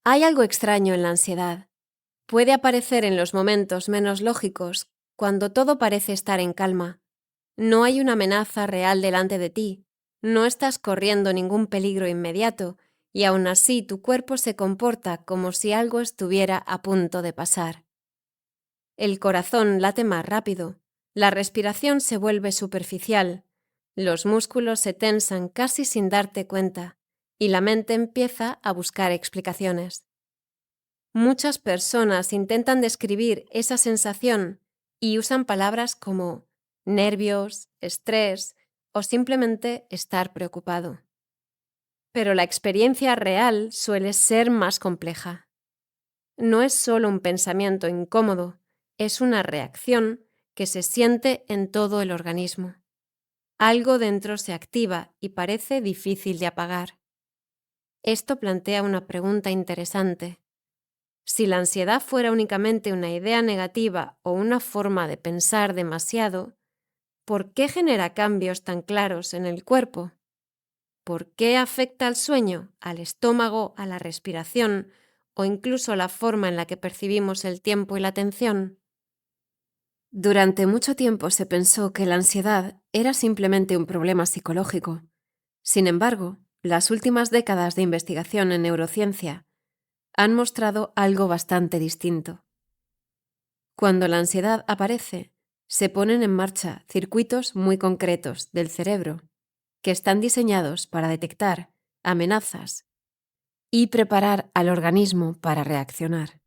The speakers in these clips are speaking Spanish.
Hay algo extraño en la ansiedad. Puede aparecer en los momentos menos lógicos, cuando todo parece estar en calma. No hay una amenaza real delante de ti, no estás corriendo ningún peligro inmediato, y aún así tu cuerpo se comporta como si algo estuviera a punto de pasar. El corazón late más rápido, la respiración se vuelve superficial, los músculos se tensan casi sin darte cuenta, y la mente empieza a buscar explicaciones. Muchas personas intentan describir esa sensación y usan palabras como nervios, estrés o simplemente estar preocupado. Pero la experiencia real suele ser más compleja. No es solo un pensamiento incómodo, es una reacción que se siente en todo el organismo. Algo dentro se activa y parece difícil de apagar. Esto plantea una pregunta interesante. Si la ansiedad fuera únicamente una idea negativa o una forma de pensar demasiado, ¿por qué genera cambios tan claros en el cuerpo? ¿Por qué afecta al sueño, al estómago, a la respiración o incluso a la forma en la que percibimos el tiempo y la atención? Durante mucho tiempo se pensó que la ansiedad era simplemente un problema psicológico. Sin embargo, las últimas décadas de investigación en neurociencia han mostrado algo bastante distinto. Cuando la ansiedad aparece, se ponen en marcha circuitos muy concretos del cerebro que están diseñados para detectar amenazas y preparar al organismo para reaccionar.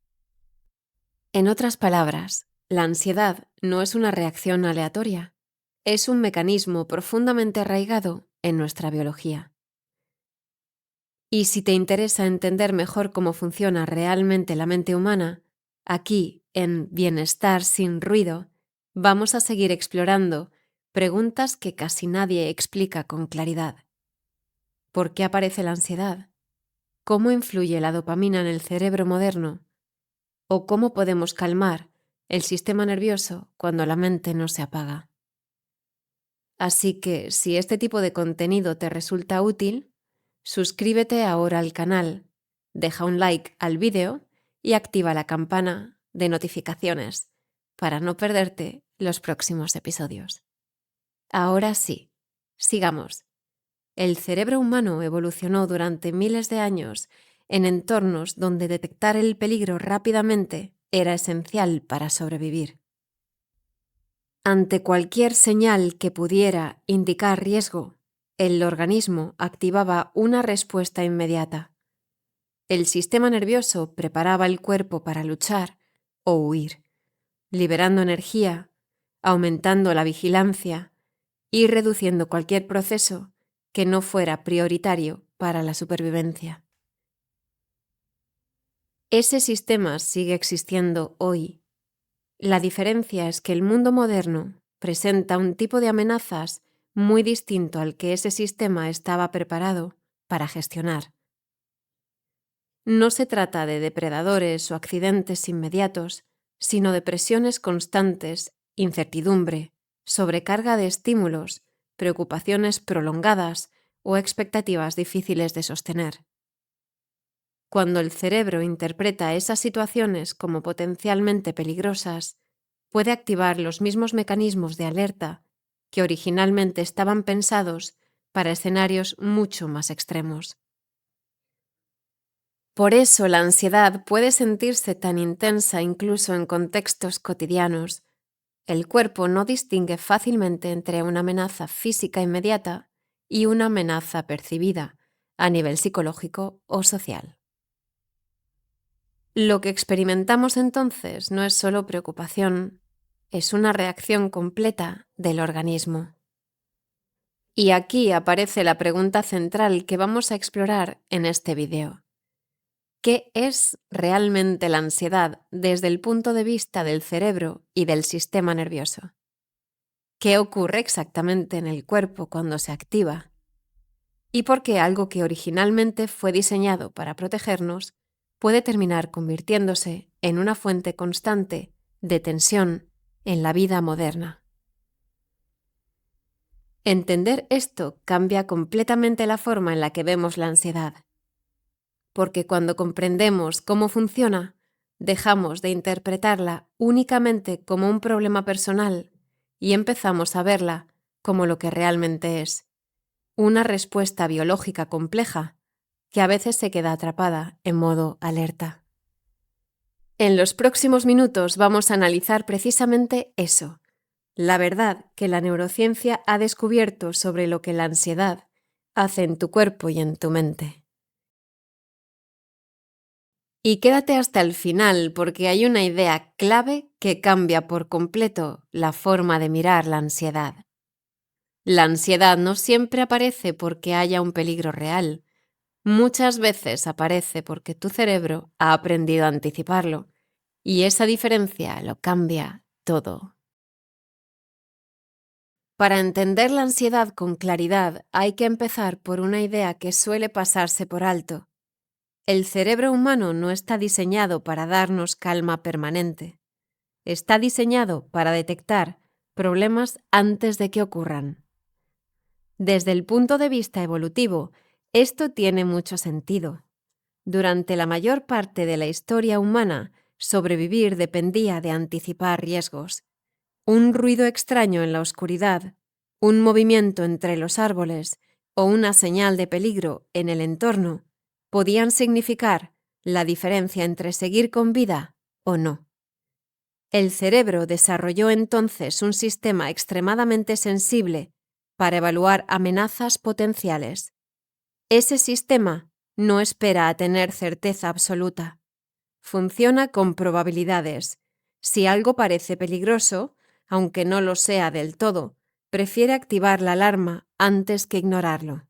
En otras palabras, la ansiedad no es una reacción aleatoria, es un mecanismo profundamente arraigado en nuestra biología. Y si te interesa entender mejor cómo funciona realmente la mente humana, aquí, en Bienestar sin ruido, vamos a seguir explorando preguntas que casi nadie explica con claridad. ¿Por qué aparece la ansiedad? ¿Cómo influye la dopamina en el cerebro moderno? ¿O cómo podemos calmar el sistema nervioso cuando la mente no se apaga? Así que, si este tipo de contenido te resulta útil, suscríbete ahora al canal, deja un like al vídeo y activa la campana de notificaciones para no perderte los próximos episodios. Ahora sí, sigamos. El cerebro humano evolucionó durante miles de años en entornos donde detectar el peligro rápidamente era esencial para sobrevivir. Ante cualquier señal que pudiera indicar riesgo, el organismo activaba una respuesta inmediata. El sistema nervioso preparaba el cuerpo para luchar o huir, liberando energía, aumentando la vigilancia y reduciendo cualquier proceso que no fuera prioritario para la supervivencia. Ese sistema sigue existiendo hoy. La diferencia es que el mundo moderno presenta un tipo de amenazas muy distinto al que ese sistema estaba preparado para gestionar. No se trata de depredadores o accidentes inmediatos, sino de presiones constantes, incertidumbre, sobrecarga de estímulos, preocupaciones prolongadas o expectativas difíciles de sostener. Cuando el cerebro interpreta esas situaciones como potencialmente peligrosas, puede activar los mismos mecanismos de alerta que originalmente estaban pensados para escenarios mucho más extremos. Por eso la ansiedad puede sentirse tan intensa incluso en contextos cotidianos. El cuerpo no distingue fácilmente entre una amenaza física inmediata y una amenaza percibida a nivel psicológico o social. Lo que experimentamos entonces no es solo preocupación, es una reacción completa del organismo. Y aquí aparece la pregunta central que vamos a explorar en este video. ¿Qué es realmente la ansiedad desde el punto de vista del cerebro y del sistema nervioso? ¿Qué ocurre exactamente en el cuerpo cuando se activa? ¿Y por qué algo que originalmente fue diseñado para protegernos puede terminar convirtiéndose en una fuente constante de tensión en la vida moderna? Entender esto cambia completamente la forma en la que vemos la ansiedad. porque cuando comprendemos cómo funciona, dejamos de interpretarla únicamente como un problema personal y empezamos a verla como lo que realmente es, una respuesta biológica compleja que a veces se queda atrapada en modo alerta. En los próximos minutos vamos a analizar precisamente eso, la verdad que la neurociencia ha descubierto sobre lo que la ansiedad hace en tu cuerpo y en tu mente. Y quédate hasta el final porque hay una idea clave que cambia por completo la forma de mirar la ansiedad. La ansiedad no siempre aparece porque haya un peligro real. Muchas veces aparece porque tu cerebro ha aprendido a anticiparlo, y esa diferencia lo cambia todo. Para entender la ansiedad con claridad hay que empezar por una idea que suele pasarse por alto. El cerebro humano no está diseñado para darnos calma permanente. Está diseñado para detectar problemas antes de que ocurran. Desde el punto de vista evolutivo, esto tiene mucho sentido. Durante la mayor parte de la historia humana, sobrevivir dependía de anticipar riesgos. Un ruido extraño en la oscuridad, un movimiento entre los árboles o una señal de peligro en el entorno podían significar la diferencia entre seguir con vida o no. El cerebro desarrolló entonces un sistema extremadamente sensible para evaluar amenazas potenciales. Ese sistema no espera a tener certeza absoluta. Funciona con probabilidades. Si algo parece peligroso, aunque no lo sea del todo, prefiere activar la alarma antes que ignorarlo.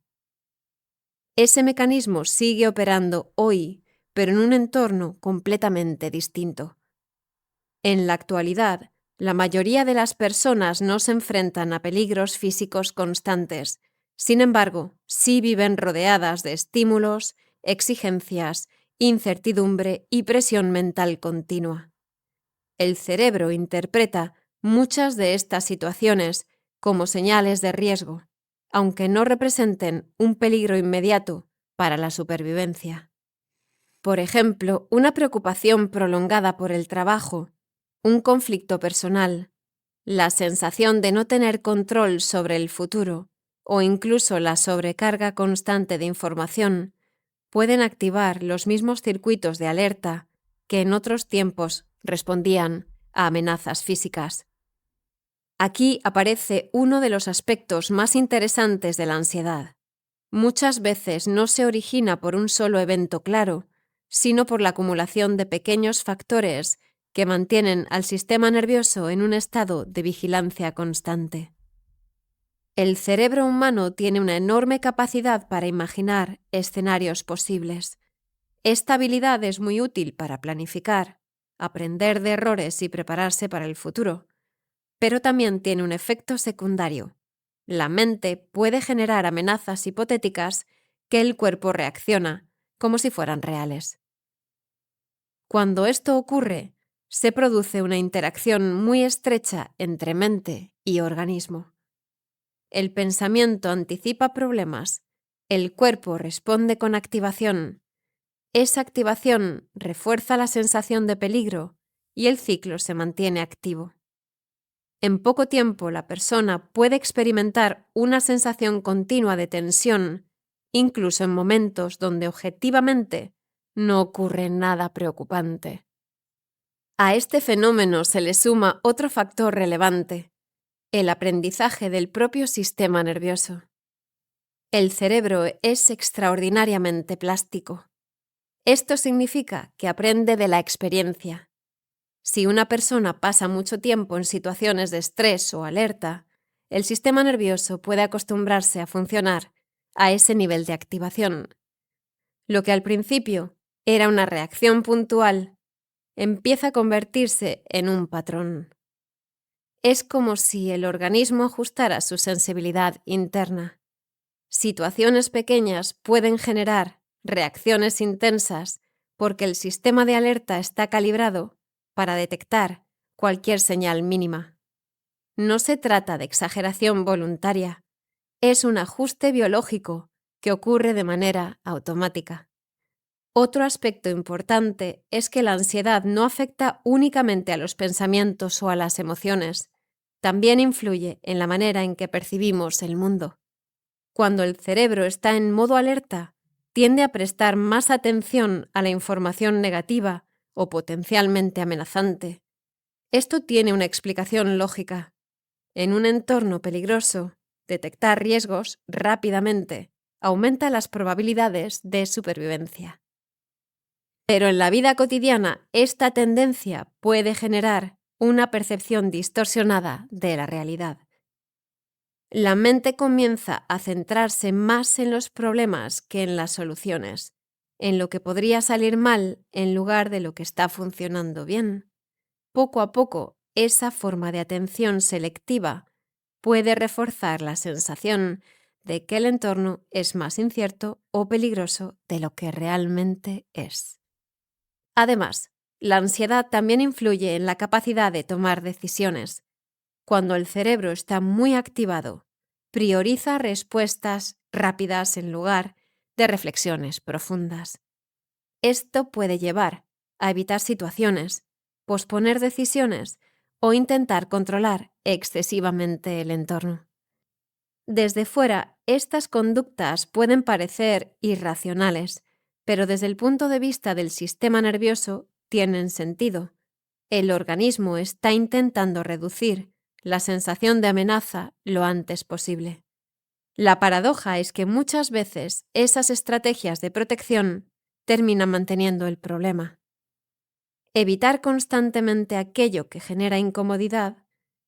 Ese mecanismo sigue operando hoy, pero en un entorno completamente distinto. En la actualidad, la mayoría de las personas no se enfrentan a peligros físicos constantes. Sin embargo, sí viven rodeadas de estímulos, exigencias, incertidumbre y presión mental continua. El cerebro interpreta muchas de estas situaciones como señales de riesgo, aunque no representen un peligro inmediato para la supervivencia. Por ejemplo, una preocupación prolongada por el trabajo, un conflicto personal, la sensación de no tener control sobre el futuro o incluso la sobrecarga constante de información pueden activar los mismos circuitos de alerta que en otros tiempos respondían a amenazas físicas. Aquí aparece uno de los aspectos más interesantes de la ansiedad. Muchas veces no se origina por un solo evento claro, sino por la acumulación de pequeños factores que mantienen al sistema nervioso en un estado de vigilancia constante. El cerebro humano tiene una enorme capacidad para imaginar escenarios posibles. Esta habilidad es muy útil para planificar, aprender de errores y prepararse para el futuro, pero también tiene un efecto secundario. La mente puede generar amenazas hipotéticas que el cuerpo reacciona como si fueran reales. Cuando esto ocurre, se produce una interacción muy estrecha entre mente y organismo. El pensamiento anticipa problemas, el cuerpo responde con activación. Esa activación refuerza la sensación de peligro y el ciclo se mantiene activo. En poco tiempo la persona puede experimentar una sensación continua de tensión, incluso en momentos donde objetivamente no ocurre nada preocupante. A este fenómeno se le suma otro factor relevante, el aprendizaje del propio sistema nervioso. El cerebro es extraordinariamente plástico. Esto significa que aprende de la experiencia. Si una persona pasa mucho tiempo en situaciones de estrés o alerta, el sistema nervioso puede acostumbrarse a funcionar a ese nivel de activación. Lo que al principio era una reacción puntual, empieza a convertirse en un patrón. Es como si el organismo ajustara su sensibilidad interna. Situaciones pequeñas pueden generar reacciones intensas porque el sistema de alerta está calibrado para detectar cualquier señal mínima. No se trata de exageración voluntaria, es un ajuste biológico que ocurre de manera automática. Otro aspecto importante es que la ansiedad no afecta únicamente a los pensamientos o a las emociones, también influye en la manera en que percibimos el mundo. Cuando el cerebro está en modo alerta, tiende a prestar más atención a la información negativa o potencialmente amenazante. Esto tiene una explicación lógica. En un entorno peligroso, detectar riesgos rápidamente aumenta las probabilidades de supervivencia. Pero en la vida cotidiana, esta tendencia puede generar una percepción distorsionada de la realidad. La mente comienza a centrarse más en los problemas que en las soluciones, en lo que podría salir mal en lugar de lo que está funcionando bien. Poco a poco, esa forma de atención selectiva puede reforzar la sensación de que el entorno es más incierto o peligroso de lo que realmente es. Además, la ansiedad también influye en la capacidad de tomar decisiones. Cuando el cerebro está muy activado, prioriza respuestas rápidas en lugar de reflexiones profundas. Esto puede llevar a evitar situaciones, posponer decisiones o intentar controlar excesivamente el entorno. Desde fuera, estas conductas pueden parecer irracionales, pero desde el punto de vista del sistema nervioso tienen sentido. El organismo está intentando reducir la sensación de amenaza lo antes posible. La paradoja es que muchas veces esas estrategias de protección terminan manteniendo el problema. Evitar constantemente aquello que genera incomodidad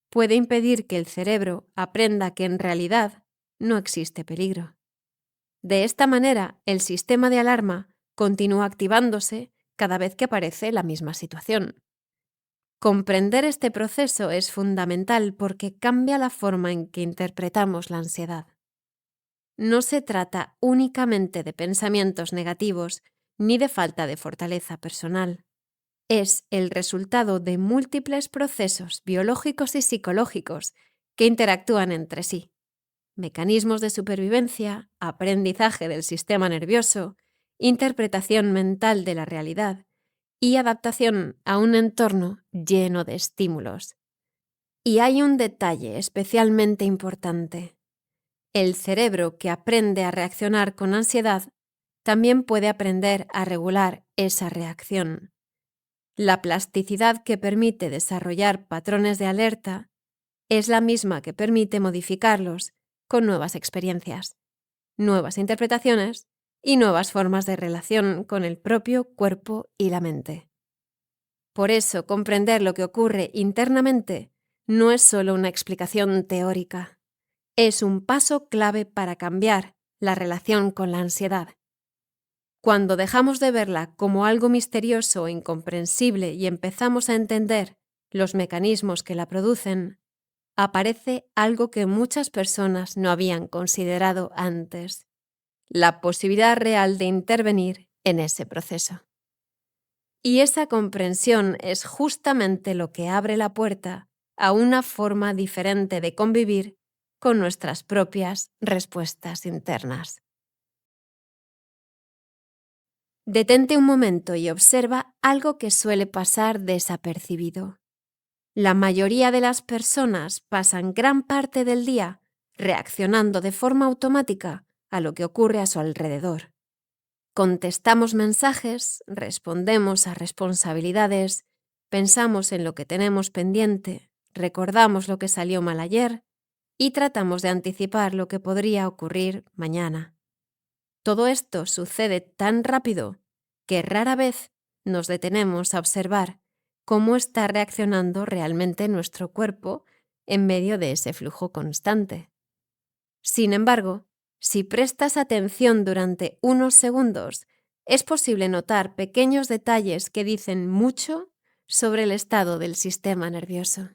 puede impedir que el cerebro aprenda que en realidad no existe peligro. De esta manera, el sistema de alarma continúa activándose cada vez que aparece la misma situación. Comprender este proceso es fundamental porque cambia la forma en que interpretamos la ansiedad. No se trata únicamente de pensamientos negativos ni de falta de fortaleza personal. Es el resultado de múltiples procesos biológicos y psicológicos que interactúan entre sí. Mecanismos de supervivencia, aprendizaje del sistema nervioso, interpretación mental de la realidad y adaptación a un entorno lleno de estímulos. Y hay un detalle especialmente importante. El cerebro que aprende a reaccionar con ansiedad también puede aprender a regular esa reacción. La plasticidad que permite desarrollar patrones de alerta es la misma que permite modificarlos con nuevas experiencias, nuevas interpretaciones y nuevas formas de relación con el propio cuerpo y la mente. Por eso, comprender lo que ocurre internamente no es solo una explicación teórica, es un paso clave para cambiar la relación con la ansiedad. Cuando dejamos de verla como algo misterioso e incomprensible y empezamos a entender los mecanismos que la producen, aparece algo que muchas personas no habían considerado antes: la posibilidad real de intervenir en ese proceso. Y esa comprensión es justamente lo que abre la puerta a una forma diferente de convivir con nuestras propias respuestas internas. Detente un momento y observa algo que suele pasar desapercibido. La mayoría de las personas pasan gran parte del día reaccionando de forma automática a lo que ocurre a su alrededor. Contestamos mensajes, respondemos a responsabilidades, pensamos en lo que tenemos pendiente, recordamos lo que salió mal ayer y tratamos de anticipar lo que podría ocurrir mañana. Todo esto sucede tan rápido que rara vez nos detenemos a observar cómo está reaccionando realmente nuestro cuerpo en medio de ese flujo constante. Sin embargo, si prestas atención durante unos segundos, es posible notar pequeños detalles que dicen mucho sobre el estado del sistema nervioso.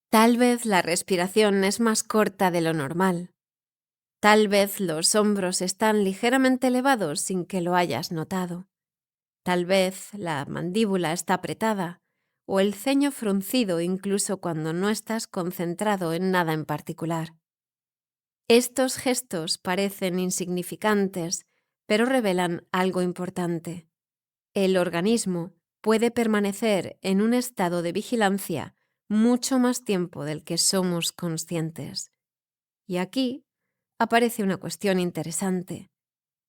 Tal vez la respiración es más corta de lo normal. Tal vez los hombros están ligeramente elevados sin que lo hayas notado. Tal vez la mandíbula está apretada o el ceño fruncido incluso cuando no estás concentrado en nada en particular. Estos gestos parecen insignificantes, pero revelan algo importante. El organismo puede permanecer en un estado de vigilancia mucho más tiempo del que somos conscientes. Y aquí aparece una cuestión interesante.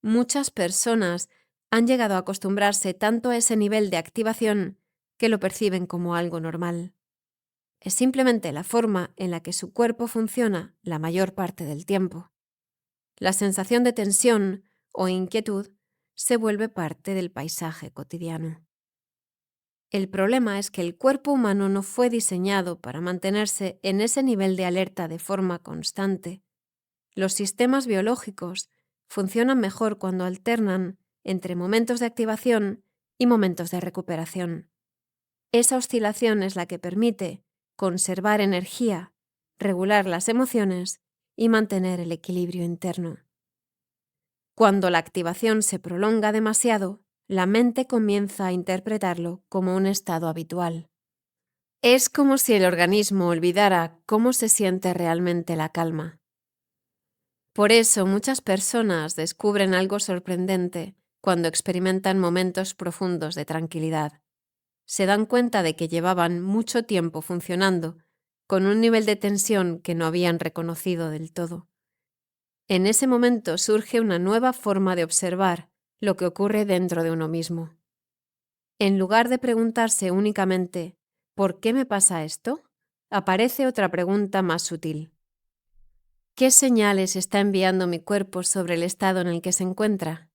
Muchas personas han llegado a acostumbrarse tanto a ese nivel de activación que lo perciben como algo normal. Es simplemente la forma en la que su cuerpo funciona la mayor parte del tiempo. La sensación de tensión o inquietud se vuelve parte del paisaje cotidiano. El problema es que el cuerpo humano no fue diseñado para mantenerse en ese nivel de alerta de forma constante. Los sistemas biológicos funcionan mejor cuando alternan entre momentos de activación y momentos de recuperación. Esa oscilación es la que permite conservar energía, regular las emociones y mantener el equilibrio interno. Cuando la activación se prolonga demasiado, la mente comienza a interpretarlo como un estado habitual. Es como si el organismo olvidara cómo se siente realmente la calma. Por eso muchas personas descubren algo sorprendente cuando experimentan momentos profundos de tranquilidad. Se dan cuenta de que llevaban mucho tiempo funcionando con un nivel de tensión que no habían reconocido del todo. En ese momento surge una nueva forma de observar lo que ocurre dentro de uno mismo. En lugar de preguntarse únicamente ¿por qué me pasa esto?, aparece otra pregunta más sutil. ¿Qué señales está enviando mi cuerpo sobre el estado en el que se encuentra?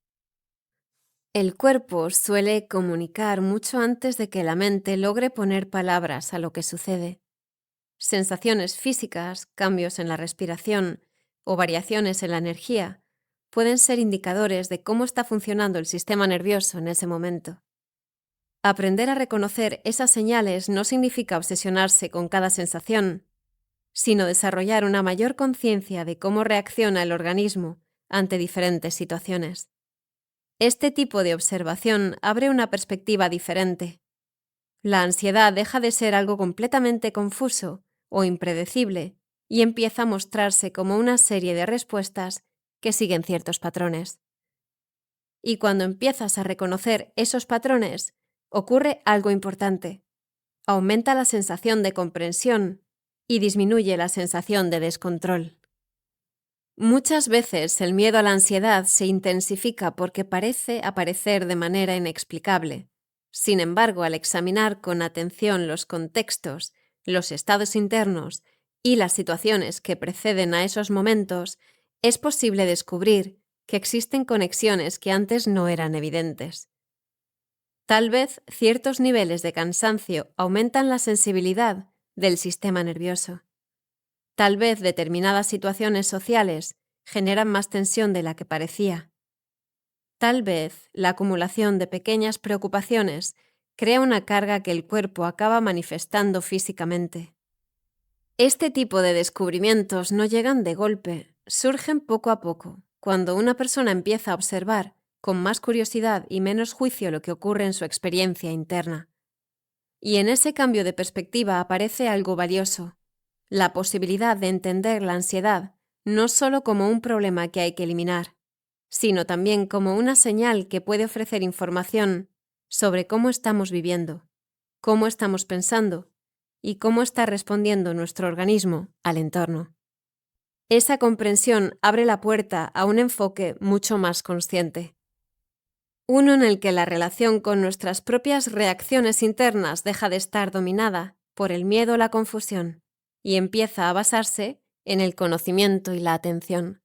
El cuerpo suele comunicar mucho antes de que la mente logre poner palabras a lo que sucede. Sensaciones físicas, cambios en la respiración o variaciones en la energía pueden ser indicadores de cómo está funcionando el sistema nervioso en ese momento. Aprender a reconocer esas señales no significa obsesionarse con cada sensación, sino desarrollar una mayor conciencia de cómo reacciona el organismo ante diferentes situaciones. Este tipo de observación abre una perspectiva diferente. La ansiedad deja de ser algo completamente confuso o impredecible y empieza a mostrarse como una serie de respuestas que siguen ciertos patrones. Y cuando empiezas a reconocer esos patrones, ocurre algo importante. Aumenta la sensación de comprensión y disminuye la sensación de descontrol. Muchas veces el miedo a la ansiedad se intensifica porque parece aparecer de manera inexplicable. Sin embargo, al examinar con atención los contextos, los estados internos y las situaciones que preceden a esos momentos, es posible descubrir que existen conexiones que antes no eran evidentes. Tal vez ciertos niveles de cansancio aumentan la sensibilidad del sistema nervioso. Tal vez determinadas situaciones sociales generan más tensión de la que parecía. Tal vez la acumulación de pequeñas preocupaciones crea una carga que el cuerpo acaba manifestando físicamente. Este tipo de descubrimientos no llegan de golpe, surgen poco a poco, cuando una persona empieza a observar con más curiosidad y menos juicio lo que ocurre en su experiencia interna. Y en ese cambio de perspectiva aparece algo valioso, la posibilidad de entender la ansiedad no solo como un problema que hay que eliminar, sino también como una señal que puede ofrecer información sobre cómo estamos viviendo, cómo estamos pensando y cómo está respondiendo nuestro organismo al entorno. Esa comprensión abre la puerta a un enfoque mucho más consciente. Uno en el que la relación con nuestras propias reacciones internas deja de estar dominada por el miedo o la confusión y empieza a basarse en el conocimiento y la atención.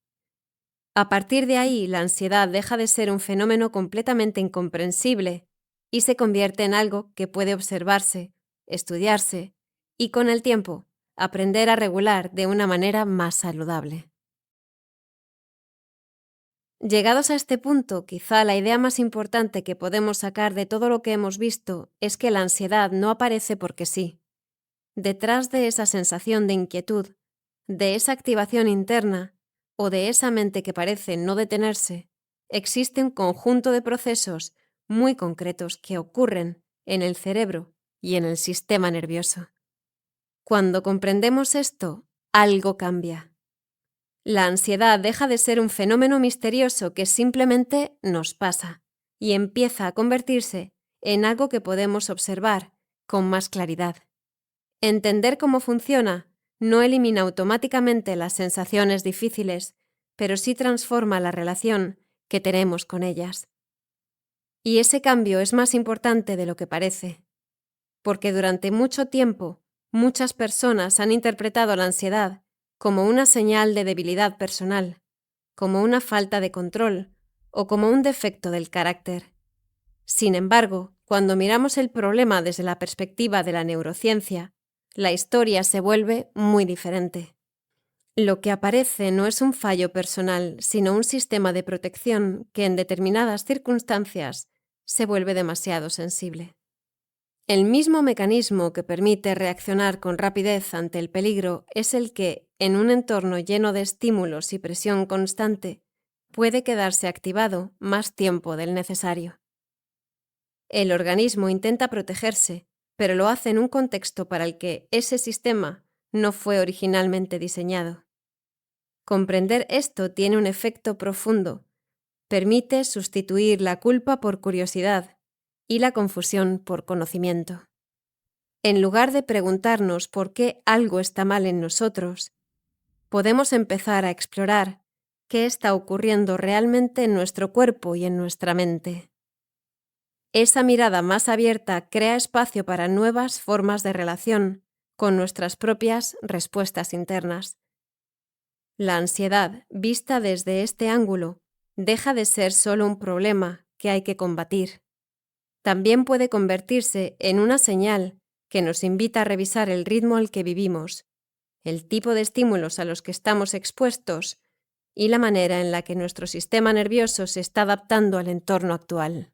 A partir de ahí, la ansiedad deja de ser un fenómeno completamente incomprensible y se convierte en algo que puede observarse, estudiarse y, con el tiempo, aprender a regular de una manera más saludable. Llegados a este punto, quizá la idea más importante que podemos sacar de todo lo que hemos visto es que la ansiedad no aparece porque sí. Detrás de esa sensación de inquietud, de esa activación interna o de esa mente que parece no detenerse, existe un conjunto de procesos muy concretos que ocurren en el cerebro y en el sistema nervioso. Cuando comprendemos esto, algo cambia. La ansiedad deja de ser un fenómeno misterioso que simplemente nos pasa y empieza a convertirse en algo que podemos observar con más claridad. Entender cómo funciona no elimina automáticamente las sensaciones difíciles, pero sí transforma la relación que tenemos con ellas. Y ese cambio es más importante de lo que parece, porque durante mucho tiempo muchas personas han interpretado la ansiedad como una señal de debilidad personal, como una falta de control o como un defecto del carácter. Sin embargo, cuando miramos el problema desde la perspectiva de la neurociencia, la historia se vuelve muy diferente. Lo que aparece no es un fallo personal, sino un sistema de protección que en determinadas circunstancias se vuelve demasiado sensible. El mismo mecanismo que permite reaccionar con rapidez ante el peligro es el que, en un entorno lleno de estímulos y presión constante, puede quedarse activado más tiempo del necesario. El organismo intenta protegerse, pero lo hace en un contexto para el que ese sistema no fue originalmente diseñado. Comprender esto tiene un efecto profundo. Permite sustituir la culpa por curiosidad y la confusión por conocimiento. En lugar de preguntarnos por qué algo está mal en nosotros, podemos empezar a explorar qué está ocurriendo realmente en nuestro cuerpo y en nuestra mente. Esa mirada más abierta crea espacio para nuevas formas de relación con nuestras propias respuestas internas. La ansiedad, vista desde este ángulo, deja de ser solo un problema que hay que combatir. También puede convertirse en una señal que nos invita a revisar el ritmo al que vivimos, el tipo de estímulos a los que estamos expuestos y la manera en la que nuestro sistema nervioso se está adaptando al entorno actual.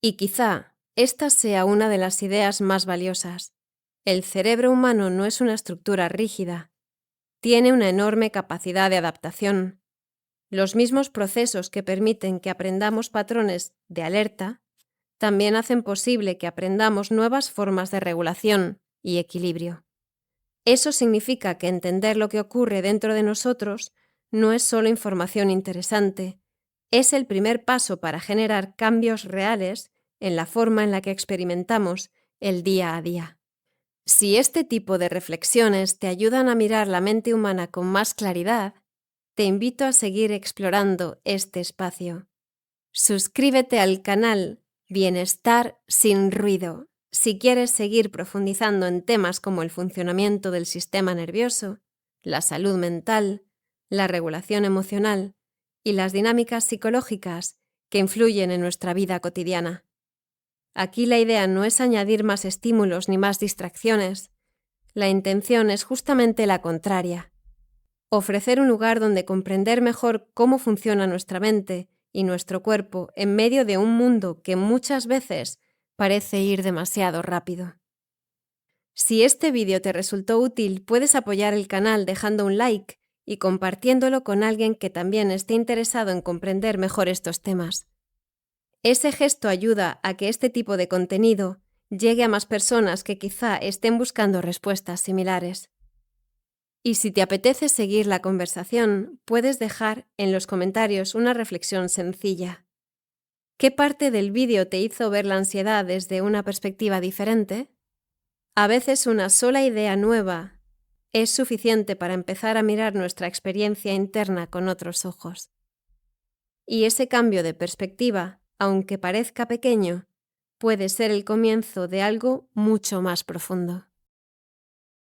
Y quizá esta sea una de las ideas más valiosas. El cerebro humano no es una estructura rígida. Tiene una enorme capacidad de adaptación. Los mismos procesos que permiten que aprendamos patrones de alerta también hacen posible que aprendamos nuevas formas de regulación y equilibrio. Eso significa que entender lo que ocurre dentro de nosotros no es solo información interesante, es el primer paso para generar cambios reales en la forma en la que experimentamos el día a día. Si este tipo de reflexiones te ayudan a mirar la mente humana con más claridad, te invito a seguir explorando este espacio. Suscríbete al canal Bienestar sin ruido si quieres seguir profundizando en temas como el funcionamiento del sistema nervioso, la salud mental, la regulación emocional y las dinámicas psicológicas que influyen en nuestra vida cotidiana. Aquí la idea no es añadir más estímulos ni más distracciones. La intención es justamente la contraria: ofrecer un lugar donde comprender mejor cómo funciona nuestra mente y nuestro cuerpo en medio de un mundo que muchas veces parece ir demasiado rápido. Si este vídeo te resultó útil, puedes apoyar el canal dejando un like y compartiéndolo con alguien que también esté interesado en comprender mejor estos temas. Ese gesto ayuda a que este tipo de contenido llegue a más personas que quizá estén buscando respuestas similares. Y si te apetece seguir la conversación, puedes dejar en los comentarios una reflexión sencilla. ¿Qué parte del vídeo te hizo ver la ansiedad desde una perspectiva diferente? A veces una sola idea nueva es suficiente para empezar a mirar nuestra experiencia interna con otros ojos. Y ese cambio de perspectiva, aunque parezca pequeño, puede ser el comienzo de algo mucho más profundo.